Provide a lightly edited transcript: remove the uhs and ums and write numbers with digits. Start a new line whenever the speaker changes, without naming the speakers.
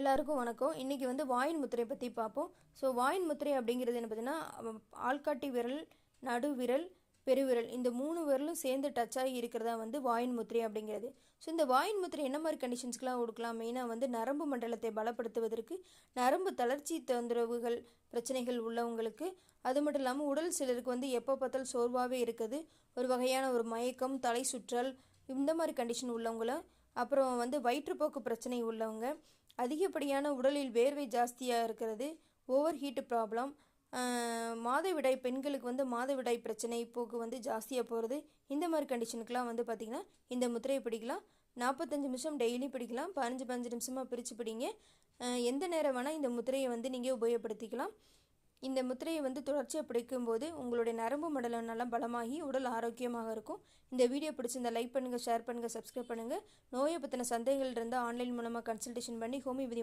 எல்லாருக்கும் வணக்கம். இன்றைக்கி வந்து வாயின் முத்திரை பற்றி பார்ப்போம். ஸோ வாயின் முத்திரை அப்படிங்கிறது என்ன பார்த்தீங்கன்னா, ஆள்காட்டி விரல், நடுவிரல், பெருவிரல் இந்த 3 விரலும் சேர்ந்து டச் ஆகி இருக்கிறதா வந்து வாயின் முத்திரை அப்படிங்கிறது. ஸோ இந்த வாயின் முத்திரை என்ன மாதிரி கண்டிஷன்ஸ்க்கெலாம் கொடுக்கலாம்? மெயினாக வந்து நரம்பு மண்டலத்தை பலப்படுத்துவதற்கு, நரம்பு தளர்ச்சி தொந்தரவுகள் பிரச்சனைகள் உள்ளவங்களுக்கு, அது மட்டும் இல்லாமல் உடல் சிலருக்கு வந்து எப்போ பார்த்தாலும் சோர்வாகவே இருக்குது, ஒரு வகையான ஒரு மயக்கம், தலை சுற்றல் இந்த மாதிரி கண்டிஷன் உள்ளவங்கள, அப்புறம் வந்து வயிற்றுப்போக்கு பிரச்சனை உள்ளவங்க, அதிகப்படியான உடலில் வேர்வை ஜாஸ்தியாக இருக்கிறது, ஓவர் ஹீட்டு ப்ராப்ளம், மாதவிடாய் பெண்களுக்கு வந்து மாதவிடாய் பிரச்சனை போக்கு வந்து ஜாஸ்தியாக போகிறது, இந்த மாதிரி கண்டிஷனுக்கெலாம் வந்து பார்த்திங்கன்னா இந்த முத்திரையை பிடிக்கலாம். 45 நிமிஷம் டெய்லி பிடிக்கலாம். 15 நிமிஷமாக பிரித்து பிடிங்க. எந்த நேரம் வேணால் இந்த முத்திரையை வந்து நீங்கள் உபயோகப்படுத்திக்கலாம். இந்த முத்திரையை வந்து தொடர்ச்சியாக பிடிக்கும்போது உங்களுடைய நரம்பு மண்டலம் நல்லா பலமாகி உடல் ஆரோக்கியமாக இருக்கும். இந்த வீடியோ பிடிச்சிருந்தால் லைக் பண்ணுங்கள், ஷேர் பண்ணுங்கள், சப்ஸ்கிரைப் பண்ணுங்கள். நோயை பற்றின சந்தேகங்கள் இருந்தால் ஆன்லைன் மூலமாக கன்சல்டேஷன் பண்ணி ஹோமியோபதி